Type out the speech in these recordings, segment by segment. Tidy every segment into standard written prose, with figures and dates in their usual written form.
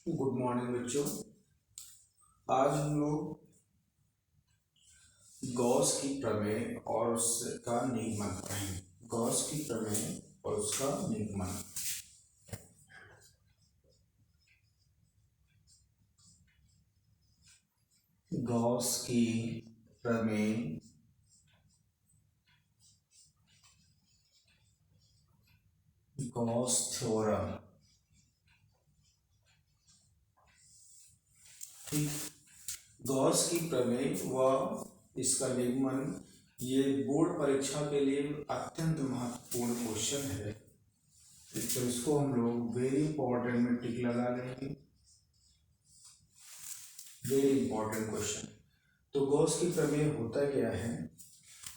Good morning बच्चों। आज हम लोग गॉस की प्रमेय और उसका निगमन पढ़ेंगे। गॉस की प्रमेय और उसका निगमन। गॉस की प्रमेय गॉस थ्योरम। ठीक, गॉस की प्रमेय व इसका निगमन ये बोर्ड परीक्षा के लिए अत्यंत महत्वपूर्ण क्वेश्चन है। तो इसको हम लोग वेरी इंपॉर्टेंट में टिक लगा लेंगे। Very important question. तो गॉस की प्रमेय होता क्या है,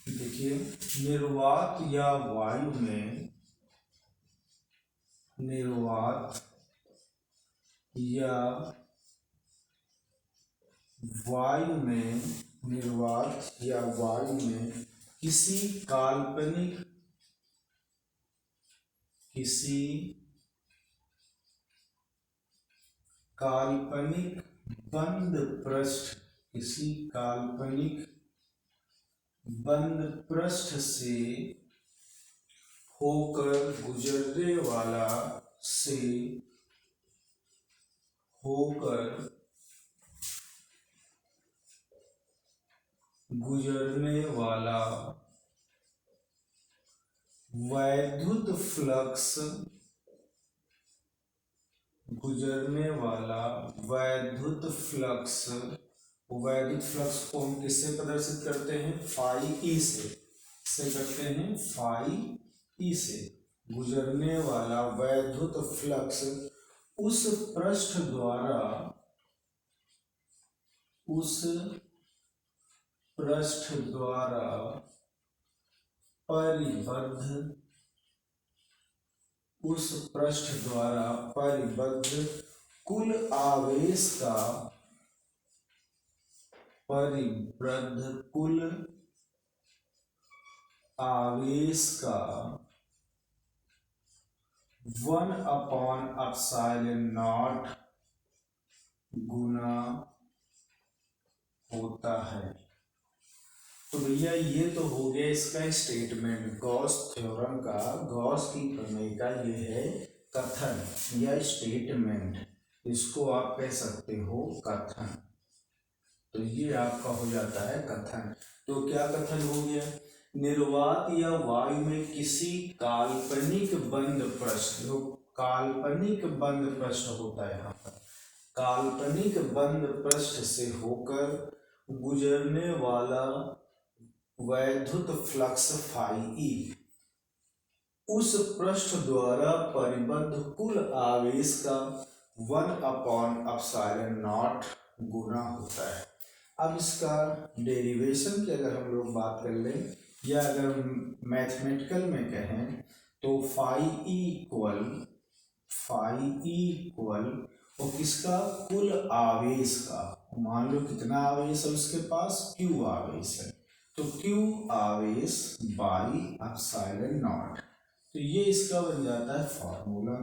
देखिए, निर्वात या वायु में निर्वात या वायु में निर्वात या वायु में किसी काल्पनिक किसी काल्पनिक बंद पृष्ठ किसी काल्पनिक बंद पृष्ठ से होकर गुजरने वाला से होकर गुजरने वाला वैद्युत फ्लक्स गुजरने वाला वैद्युत फ्लक्स वैद्युत फ्लक्स को हम किससे प्रदर्शित करते हैं? फाई ई से करते हैं, फाई ई से गुजरने वाला वैद्युत फ्लक्स उस पृष्ठ द्वारा उस पृष्ठ द्वारा परिबद्ध उस पृष्ठ द्वारा परिबद्ध कुल आवेश का परिबद्ध कुल आवेश का 1/ε0 गुना होता है। तो भैया ये तो हो गया इसका स्टेटमेंट, गॉस थ्योरम का, गॉस की प्रमेय का ये है कथन या स्टेटमेंट। इसको आप कह सकते हो कथन। तो ये आपका हो जाता है कथन। तो क्या कथन हो गया? निर्वात या वायु में किसी काल्पनिक बंद पृष्ठ, जो काल्पनिक बंद पृष्ठ होता है यहाँ पर, काल्पनिक बंद पृष्ठ से होकर गुजरने वाला वैद्युत फ्लक्स फाई ई उस पृष्ठ द्वारा परिबद्ध कुल आवेश का 1/ε0 गुना होता है। अब इसका डेरिवेशन की अगर हम लोग बात कर लें या अगर मैथमेटिकल में कहें तो फाई इक्वल और किसका? कुल आवेश का। मान लो कितना आवेश है उसके पास? क्यू आवेश है, तो क्यू आवेश बाई ε0। तो ये इसका बन जाता है फॉर्मूला।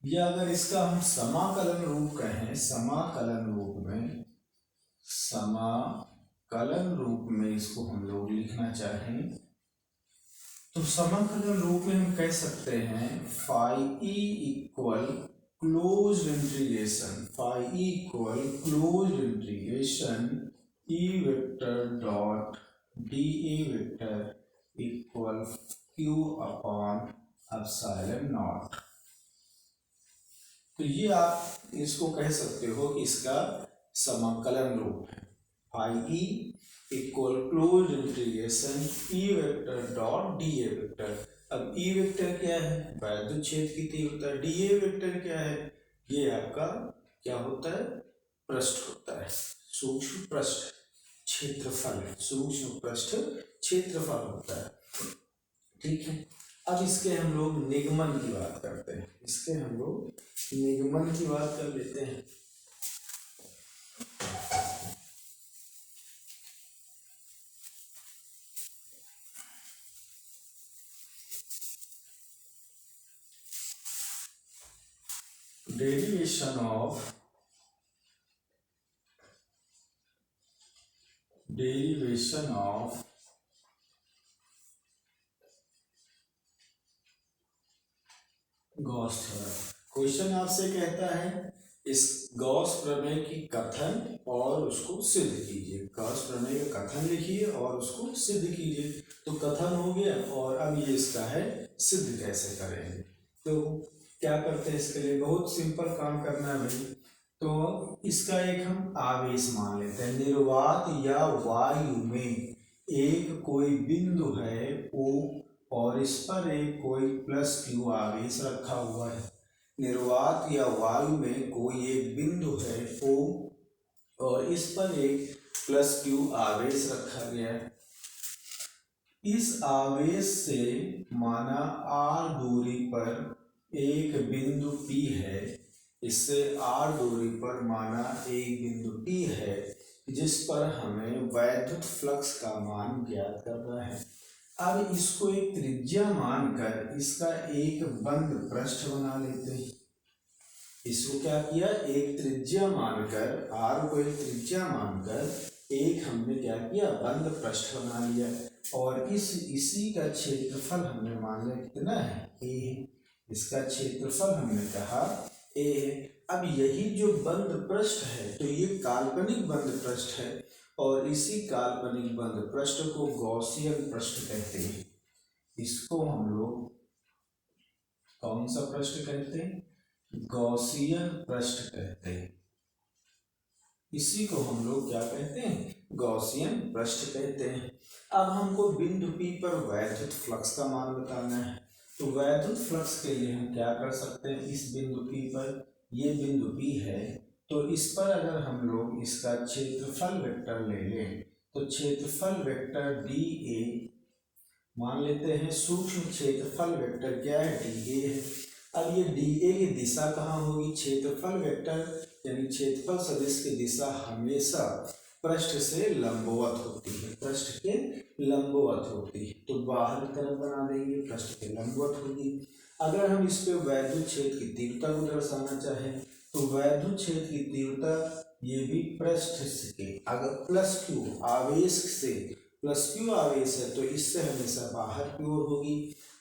या अगर इसका हम समाकलन रूप कहें, समाकलन रूप में इसको हम लोग लिखना चाहें तो समाकलन रूप में हम कह सकते हैं phi E equal close integration E vector dot d A vector equal Q/ε0। तो ये आप इसको कह सकते हो कि इसका समाकलन रूप है phi E equal close integration E vector dot d A vector. अब ई वेक्टर क्या है? वैद्युत क्षेत्र की तीव्रता। डी ए वेक्टर क्या है? ये आपका क्या होता है? पृष्ठ होता है, सूक्ष्म पृष्ठ क्षेत्रफल होता है। ठीक है, अब इसके हम लोग निगमन की बात करते हैं। निगमन की बात कर लेते हैं। Derivation of Gauss theorem. Question आपसे कहता है इस गॉस प्रमेय की कथन और उसको सिद्ध कीजिए। गॉस प्रमेय का कथन लिखिए और उसको सिद्ध कीजिए। तो कथन हो गया और अब ये इसका है सिद्ध कैसे करेंगे। तो क्या करते हैं इसके लिए, बहुत सिंपल काम करना है भाई। तो इसका एक हम आवेश मान लेते हैं। निर्वात या वायु में एक कोई बिंदु है O और इस पर एक कोई +Q आवेश रखा हुआ है। निर्वात या वायु में कोई एक बिंदु है O और इस पर एक +Q आवेश रखा गया है। इस आवेश से माना r दूरी पर एक बिंदु P है। इससे r दूरी पर माना एक बिंदु P है जिस पर हमें वैद्युत फ्लक्स का मान ज्ञात करना है। अब इसको एक त्रिज्या मानकर इसका एक बंद पृष्ठ बना लेते हैं। इसको क्या किया, एक त्रिज्या मानकर, r को एक त्रिज्या मानकर एक हमने क्या किया, बंद पृष्ठ बना लिया। और इसी का क्षेत्रफल हमने मान लिया कितना है, a है। इसका क्षेत्रफल हमने कहा a है। अब यही जो बंद पृष्ठ है तो ये काल्पनिक बंद पृष्ठ है और इसी काल्पनिक बंद पृष्ठ को गॉसियन पृष्ठ कहते हैं। इसको हम लोग कौन सा पृष्ठ कहते हैं, गॉसियन पृष्ठ कहते हैं। इसी को हम लोग क्या कहते हैं, गॉसियन पृष्ठ कहते हैं। अब हमको बिंदु P पर वैद्युत फ्लक्स का मान बताना है। तो वैद्युत फ्लक्स के लिए हम क्या कर सकते हैं, इस बिंदु P पर, ये बिंदु P है तो इस पर अगर हम लोग इसका क्षेत्रफल वेक्टर ले लें तो क्षेत्रफल वेक्टर dA मान लेते हैं। सूक्ष्म क्षेत्रफल वेक्टर क्या है, dA है। अब ये dA की दिशा कहाँ होगी, क्षेत्रफल वेक्टर यानी क्षेत्रफल सदिश की दिशा हमेशा पृष्ठ से लंबवत होती है, पृष्ठ के लंबवत होती है। तो बाहर की तरफ बना देंगे, पृष्ठ के लंबवत होगी। अगर हम इस पे वैद्युत क्षेत्र की तीव्रता को दर्शाना चाहें तो वैद्युत क्षेत्र की तीव्रता ये भी पृष्ठ से, अगर +Q आवेश से, +Q आवेश है तो इससे हमेशा बाहर की ओर होगी।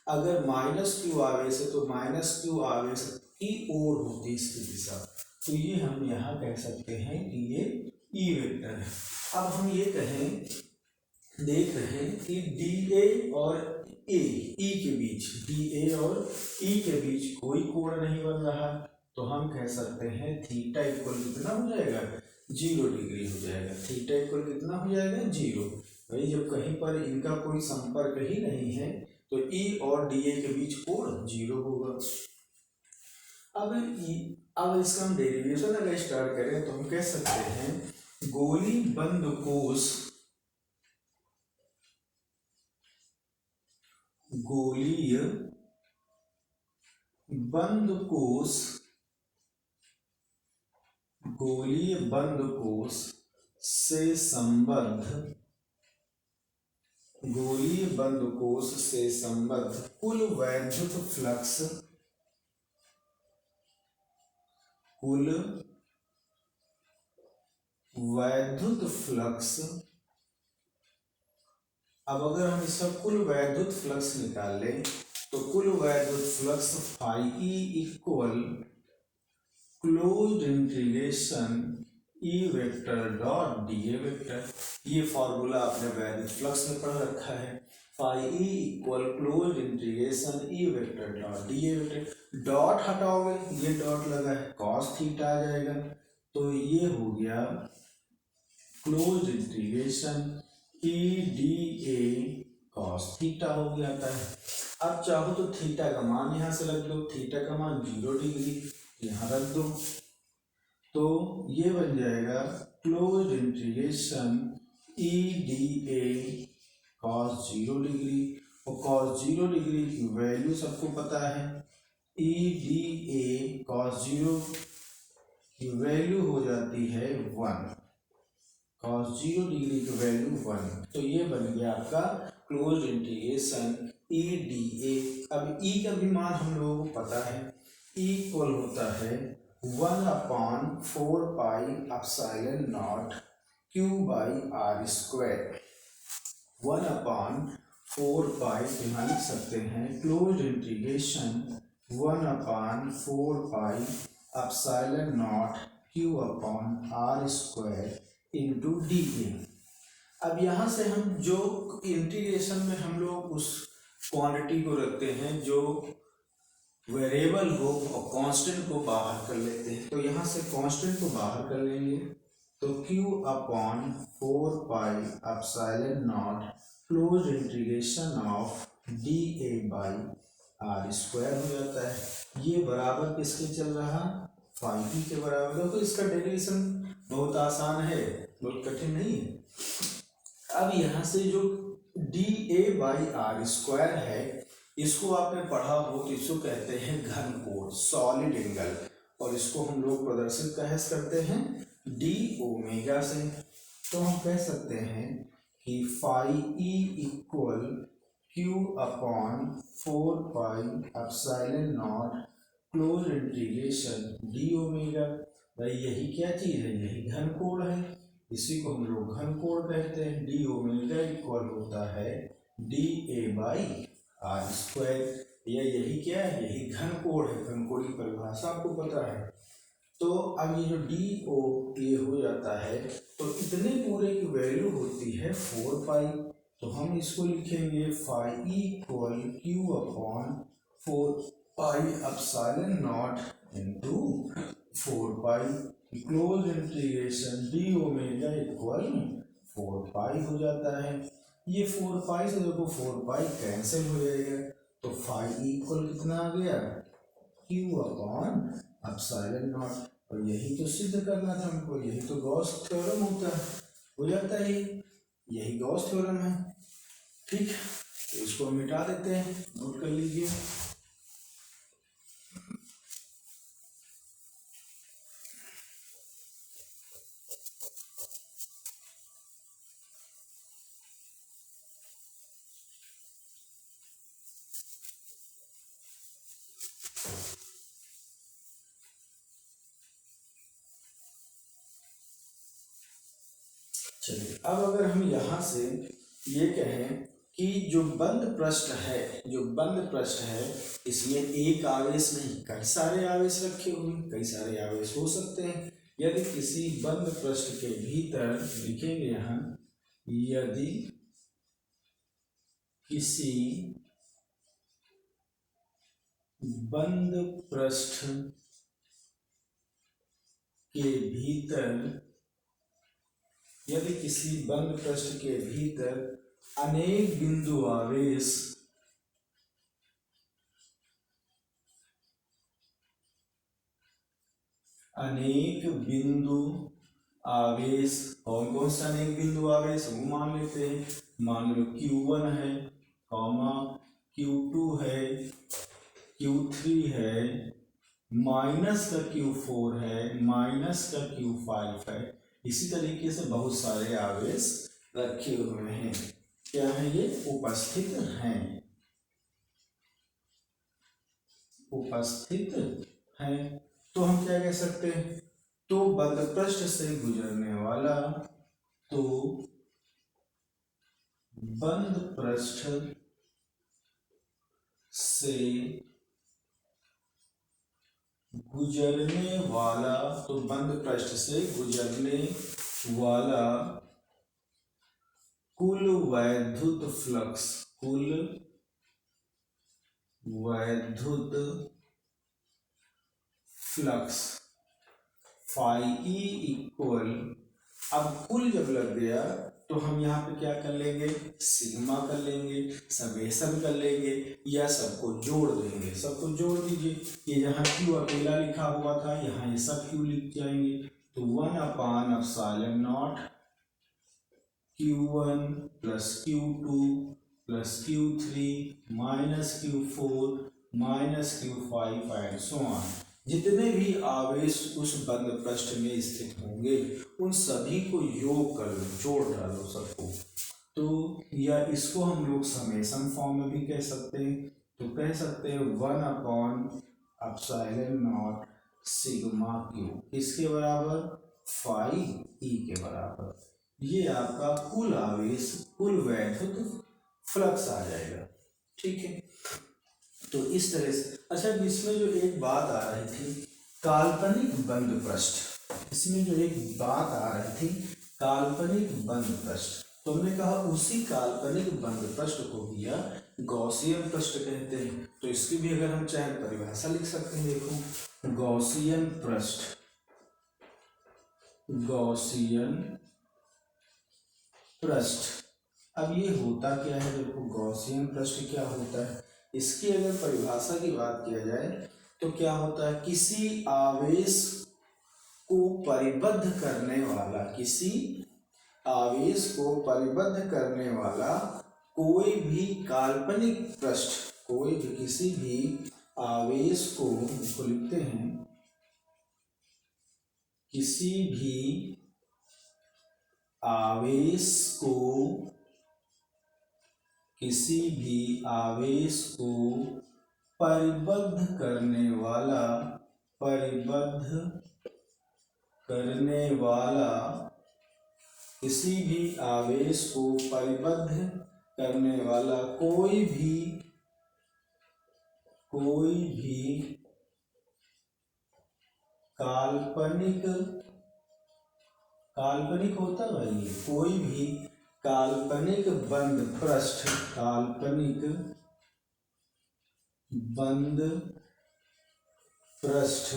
अगर -Q आवेश है तो -Q आवेश की ओर होती इसकी दिशा। तो ये हम यहाँ कह सकते हैं कि ये E वेक्टर है। अब हम ये कहें, देख रहे हैं कि DA और E के बीच, DA और E के बीच कोई कोण नहीं बन रहा, तो हम कह सकते हैं थीटा इक्वल कितना हो जाएगा, 0 डिग्री हो जाएगा। थीटा इक्वल कितना हो जाएगा, 0। भाई जब कहीं पर इनका कोई संपर्क ही नहीं है तो E और DA के बीच कोण 0 होगा। अब इसका हम डेरिवेशन अगर स्टार्ट करें तो हम कह सकते हैं गोली बंद कोश, गोलीय बंद कोश, गोलीय बंद कोश से संबद्ध, गोलीय बंद कोश से संबद्ध कुल वैद्युत फ्लक्स, कुल वैद्युत फ्लक्स। अब अगर हम इसका कुल वैद्युत फ्लक्स निकाल लें तो कुल वैद्युत flux phi E equal closed integration E vector dot DA vector. ये फॉर्मूला आपने वैद्युत फ्लक्स में पढ़ रखा है। Phi E equal closed integration E vector dot DA vector. Dot हटाओगे, ये डॉट लगा है, कॉस थीटा आ जाएगा। तो ये हो गया closed integration EDA cos theta हो जाता है। अब चाहो तो थीटा का मान यहाँ से रख दो, थीटा का मान 0 डिग्री यहाँ रख दो, तो ये बन जाएगा closed integration EDA cos 0 degree. और cos 0 डिग्री की वैल्यू सबको पता है, EDA cos 0 की वैल्यू हो जाती है 1, cos 0 डिग्री की वैल्यू 1। तो ये बन गया आपका क्लोज्ड इंटीग्रेशन EDA। अब E का भी मान हम लोगों को पता है, E इक्वल होता है 1/4πε0 Q/r²। 1/4π तो यहाँ लिख सकते हैं close integration 1/4πε0 Q/r² into dA। अब यहाँ से हम जो इंटीग्रेशन में हम लोग उस क्वांटिटी को रखते हैं जो वेरिएबल हो और कांस्टेंट को बाहर कर लेते हैं। तो यहाँ से कांस्टेंट को बाहर कर लेंगे तो Q/4πε0 close integration of dA/r² हो जाता है। ये बराबर किसके चल रहा, फाई ई के बराबर। तो इसका डेरिवेशन बहुत आसान है, बहुत कठिन नहीं है। अब यहाँ से जो dA/r² है इसको आपने पढ़ा हो तो इसको कहते हैं घन कोण, सॉलिड एंगल, और इसको हम लोग प्रदर्शित कैसे करते हैं d ओमेगा से। तो हम कह सकते हैं कि phi E equal Q/4πε0 close integration d omega. भाई यही क्या चीज है, यही घन कोण है, इसी को हम लोग घन कोण कहते हैं। d ओमेगा इक्वल होता है dA/r²। या यही क्या है, यही घन कोण है, घन कोण की परिभाषा आपको पता है। तो अब ये जो डी ओ ये हो जाता है तो इतने पूरे की वैल्यू होती है 4π। तो हम इसको लिखेंगे phi equal Q/4πε0 into 4π close integration D omega equal 4π हो जाता है। ये 4π से देखो 4π कैंसिल हो जाएगा तो फाई इक्वल कितना आ गया Q/ε0। और यही तो सिद्ध करना था हमको, यही तो गॉस थ्योरम होता है, हो जाता है यही गॉस थ्योरम है। ठीक, तो इसको मिटा देते हैं, नोट कर लीजिए। चलिए, अब अगर हम यहाँ से ये कहें कि जो बंद पृष्ठ है, जो बंद पृष्ठ है इसमें एक आवेश नहीं कई सारे आवेश रखे हुए, कई सारे आवेश हो सकते हैं। यदि किसी बंद पृष्ठ के भीतर, लिखेंगे यहाँ, यदि किसी बंद पृष्ठ के भीतर, यदि किसी बंद पृष्ठ के भीतर अनेक बिंदु आवेश कौन कौन से अनेक बिंदु आवेश वो मान लेते हैं। मान लो Q1 है, Q2 है, Q3 है, माइनस का Q4 है, माइनस का Q5 है। इसी तरीके से बहुत सारे आवेश रखे हुए हैं। क्या है ये, उपस्थित हैं, उपस्थित हैं। तो हम क्या कह सकते हैं, तो बंद पृष्ठ से गुजरने वाला, तो बंद पृष्ठ से गुजरने वाला, तो बंद पृष्ठ से गुजरने वाला कुल वैद्युत फ्लक्स, कुल वैद्युत फ्लक्स फाई ई इक्वल, अब कुल जब लग गया तो हम यहाँ पे क्या कर लेंगे, सिग्मा कर लेंगे, समेशन कर लेंगे, या सबको जोड़ देंगे। सबको जोड़ दीजिए, ये जहाँ क्यू अकेला लिखा हुआ था यहाँ ये सब क्यू लिख जाएंगे। तो 1/ε0 Q1 plus Q2 plus Q3 minus Q4 minus Q5 and so on. जितने भी आवेश उस बंद पृष्ठ में स्थित होंगे उन सभी को योग कर लो, जोड़ डालो सबको। तो या इसको हम लोग समेशन फॉर्म में भी कह सकते हैं। तो कह सकते हैं 1/ε0 सिग्मा क्यू किसके बराबर, फाइव ई के बराबर। ये आपका कुल आवेश, कुल वैद्युत फ्लक्स आ जाएगा। ठीक है, तो इस तरह से। अच्छा, इसमें जो एक बात आ रही थी काल्पनिक बंद पृष्ठ, इसमें जो एक बात आ रही थी काल्पनिक बंद पृष्ठ, तो हमने कहा उसी काल्पनिक बंद पृष्ठ को भैया गॉसियन पृष्ठ कहते हैं। तो इसकी भी अगर हम चाहे परिभाषा लिख सकते हैं, देखो गॉसियन पृष्ठ, गॉसियन पृष्ठ। अब ये होता क्या है, देखो गॉसियन पृष्ठ क्या होता है, इसकी अगर परिभाषा की बात किया जाए तो क्या होता है, किसी आवेश को परिबद्ध करने वाला, किसी आवेश को परिबद्ध करने वाला कोई भी काल्पनिक पृष्ठ, कोई भी किसी भी आवेश को, इसको लिखते हैं, किसी भी आवेश को, किसी भी आवेश को परिबद्ध करने वाला, परिबद्ध करने वाला, किसी भी आवेश को परिबद्ध करने वाला कोई भी काल्पनिक, काल्पनिक होता है भाई, कोई भी काल्पनिक बंद पृष्ठ, काल्पनिक बंद पृष्ठ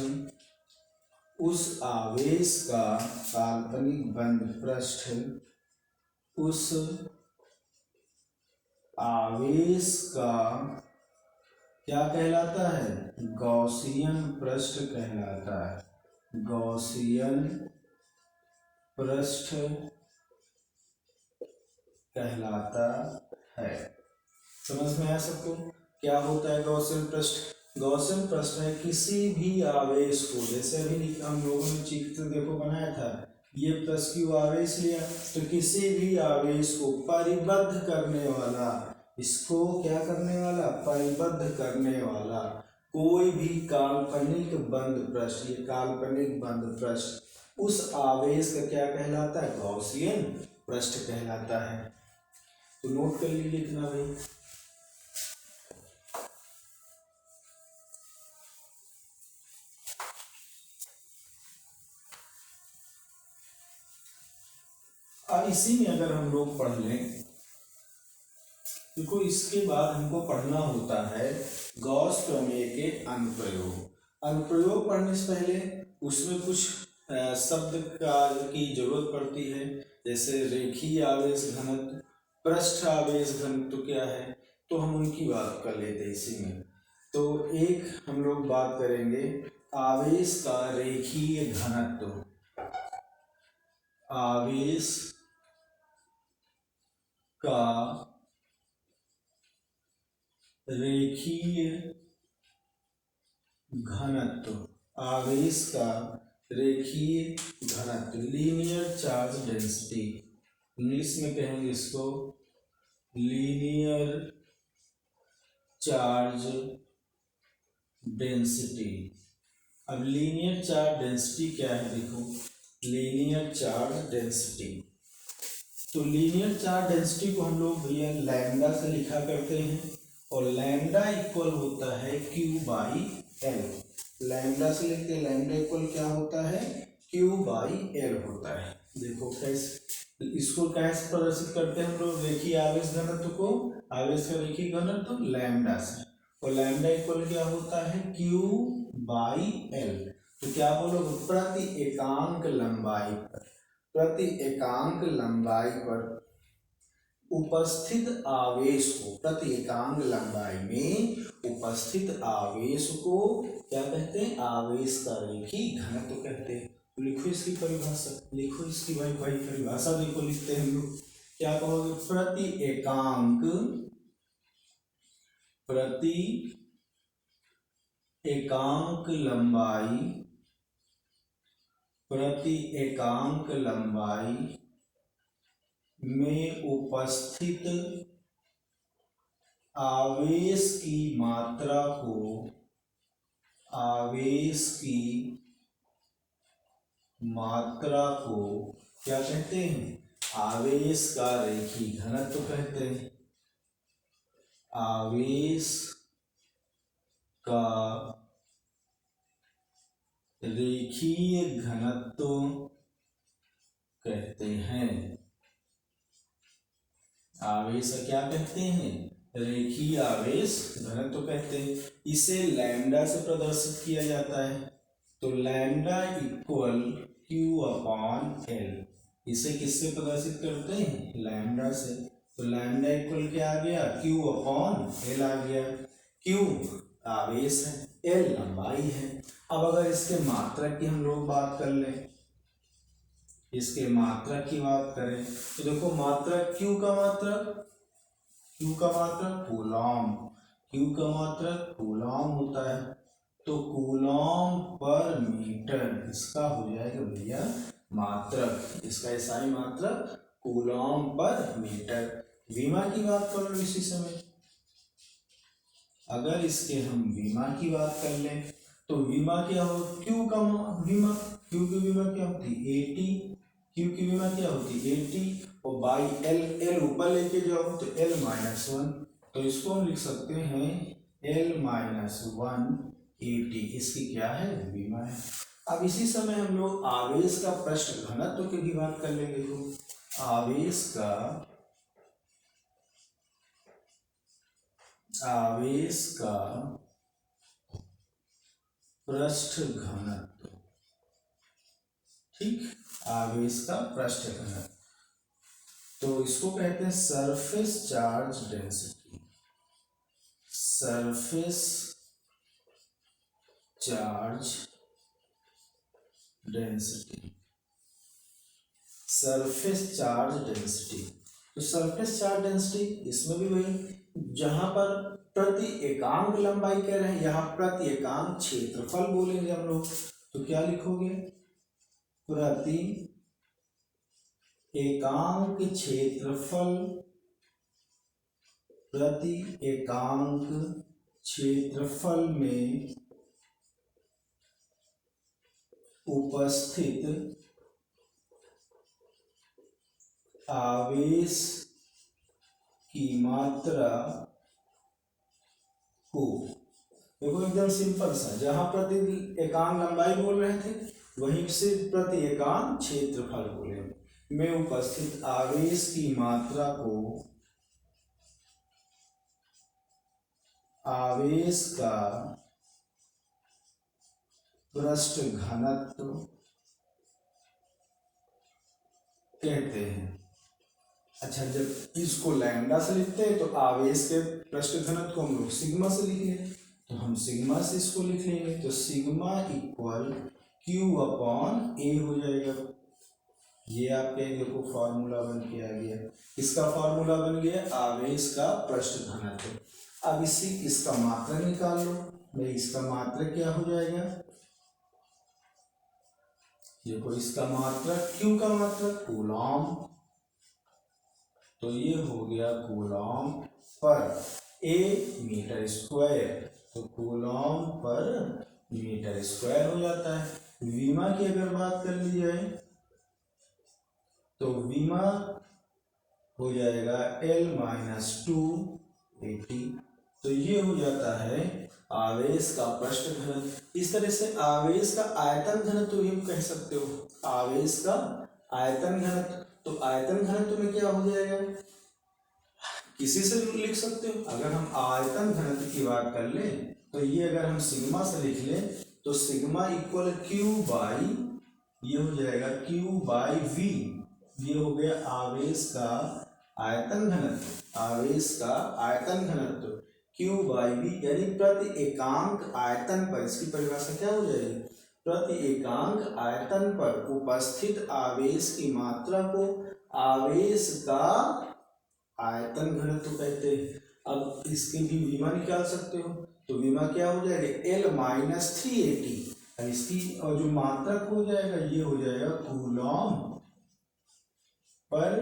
उस आवेश का, काल्पनिक बंद पृष्ठ उस आवेश का क्या कहलाता है, गॉसियन पृष्ठ कहलाता है, गॉसियन पृष्ठ कहलाता है। समझ में आया सबको क्या होता है गॉसियन पृष्ठ? गॉसियन पृष्ठ है किसी भी आवेश को, जैसे अभी हम लोगों ने चित्र देखो बनाया था, ये प्लस क्यू आवेश लिया, तो किसी भी आवेश को परिबद्ध करने वाला, इसको क्या करने वाला, परिबद्ध करने वाला कोई भी काल्पनिक बंद पृष्ठ, ये काल्पनिक बंद पृष्ठ उस आवेश का क्या कहलाता है, गॉसियन पृष्ठ कहलाता है। तो नोट कर लीजिए इतना भाई। अब इसी में अगर हम लोग पढ़ लें, देखो इसके बाद हमको पढ़ना होता है गॉस प्रमेय के अनुप्रयोग। अनुप्रयोग पढ़ने से पहले उसमें कुछ शब्द का की जरूरत पड़ती है, जैसे रेखीय आवेश घनत्व, पृष्ठ आवेश घनत्व क्या है, तो हम उनकी बात कर लेते हैं इसी में। तो एक हम लोग बात करेंगे आवेश का रेखीय घनत्व, आवेश का रेखीय घनत्व, आवेश का रेखीय घनत्व, लीनियर चार्ज डेंसिटी, इंग्लिश में कहेंगे इसको लीनियर चार्ज डेंसिटी। अब लीनियर चार्ज डेंसिटी क्या है, देखो लीनियर चार्ज डेंसिटी, तो लीनियर चार्ज डेंसिटी को हम लोग भैया लैम्डा से लिखा करते हैं, और लैम्डा इक्वल होता है क्यू बाई एल। लैम्डा से लिखते हैं, लैम्डा इक्वल क्या होता है, क्यू बाई एल होता है। देखो कैसे इसको कैसे प्रदर्शित करते हैं हम लोग, रेखीय आवेश घनत्व को, आवेश का रेखीय घनत्व लैम्डा से, और लैम्डा इक्वल क्या होता है, क्यू बाई एल। तो क्या बोलोगे, प्रति एकांक लंबाई पर, प्रति एकांक लंबाई पर उपस्थित आवेश को, प्रति एकांक लंबाई में उपस्थित आवेश को क्या कहते हैं, आवेश का रेखीय घनत्व कहते हैं। तो लिखो इसकी परिभाषा, लिखो इसकी भाई परिभाषा देखो, लिखते हैं हम लोग क्या कहोगे, प्रति एकांक, प्रति एकांक लंबाई, प्रति एकांक लंबाई में उपस्थित आवेश की मात्रा को, आवेश की मात्रा को क्या कहते हैं? आवेश का रेखीय घनत्व कहते हैं। आवेश का रेखीय घनत्व कहते हैं। आवेश क्या कहते हैं? रेखीय आवेश घनत्व कहते हैं। इसे लैम्डा से प्रदर्शित किया जाता है। तो lambda equal Q upon L. इसे किससे प्रदर्शित करते हैं? लैम्डा से। तो लैम्डा इक्वल क्या आ गया? क्यू अपॉन एल आ गया। क्यू आवेश है, एल लंबाई है। अब अगर इसके मात्रक की हम लोग बात कर लें, इसके मात्रक की बात करें तो देखो मात्रक क्यू का मात्रक कूलॉम। क्यू का मात्रक कूलॉम होता है। तो कूलॉम पर मीटर इसका हो जाएगा भैया मात्रक। इसका एसआई मात्रक कूलॉम पर मीटर। विमा की बात कर लो इसी समय। अगर इसके हम विमा की बात कर लें तो विमा क्या हो? क्यू का विमा, क्यू की विमा क्या होती? 80। क्यू की विमा क्या होती? 80 और बाई एल, एल ऊपर लेके जाओ तो एल माइनस 1। तो इसको हम लिख सकते हैं एल माइनस 1 80। इसकी क्या है? विमा है। अब इसी समय हम लोग आवेश का पृष्ठ घनत्व की भी बात कर लेंगे। तो आवेश का पृष्ठ घनत्व, ठीक, आवेश का पृष्ठ घनत्व। तो इसको कहते हैं surface charge density. Surface charge density. Surface charge density. तो सरफेस चार्ज डेंसिटी इसमें भी वही, जहां पर प्रति एकांक लंबाई कह रहे हैं, यहाँ प्रति एकांक क्षेत्रफल बोलेंगे हम लोग। तो क्या लिखोगे? प्रति एकांक क्षेत्रफल, प्रति एकांक क्षेत्रफल में उपस्थित आवेश की मात्रा को, देखो एकदम सिंपल सा, जहां प्रति एकांक लंबाई बोल रहे थे वहीं से प्रति एकांक क्षेत्रफल बोले में उपस्थित आवेश की मात्रा को आवेश का पृष्ठ घनत्व कहते हैं। अच्छा, जब इसको लैम्डा से लिखते हैं तो आवेश के पृष्ठ घनत्व को हम लोग सिग्मा से लिख लें। तो हम सिग्मा से इसको लिख लेंगे। तो सिग्मा इक्वल क्यू अपॉन ए हो जाएगा। ये आपके देखो फॉर्मूला बन के आ गया। इसका फॉर्मूला बन गया आवेश का पृष्ठ घनत्व। अब इसका मात्रक निकाल लो भाई। इसका मात्रक क्या हो जाएगा? देखो इसका मात्रक, क्यू का मात्रक कूलॉम। तो ये हो गया कूलॉम पर ए मीटर स्क्वायर। तो कूलॉम पर मीटर स्क्वायर हो जाता है। विमा की अगर बात कर ली जाए तो विमा हो जाएगा एल माइनस 280। तो ये हो जाता है आवेश का पृष्ठ घनत्व। इस तरह से आवेश का आयतन घनत्व भी कह सकते हो। आवेश का आयतन घनत्व, तो आयतन घनत्व में क्या हो जाएगा? किसी से भी लिख सकते हो। अगर हम आयतन घनत्व की बात कर ले तो ये अगर हम सिग्मा से लिख ले तो सिग्मा इक्वल क्यू बाई, ये हो जाएगा क्यू बाई वी। ये हो गया आवेश का आयतन घनत्व। आवेश का आयतन घनत्व क्यू बाई वी, यानी प्रति एकांक आयतन पर, इसकी परिभाषा क्या हो जाएगी? प्रति एकांक आयतन पर उपस्थित आवेश की मात्रा को आवेश का आयतन घनत्व कहते हैं। अब इसकी भी विमा निकाल सकते हो। तो विमा क्या हो जाएगा? L minus 380। अब इसकी और जो मात्रक हो जाएगा ये हो जाएगा कूलॉम पर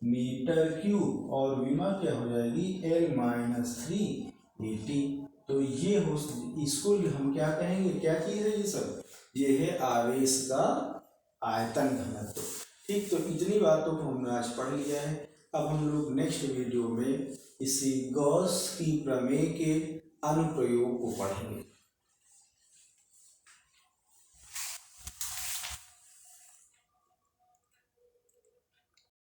मीटर क्यूब, और विमा क्या हो जाएगी? L minus 380। तो ये हो, इसको हम क्या कहेंगे, क्या चीज है ये सब, ये है आवेश का आयतन घनत्व। ठीक, तो इतनी बातों को हमने आज पढ़ लिया है। अब हम लोग नेक्स्ट वीडियो में इसी गॉस की प्रमेय के अनुप्रयोग को पढ़ेंगे।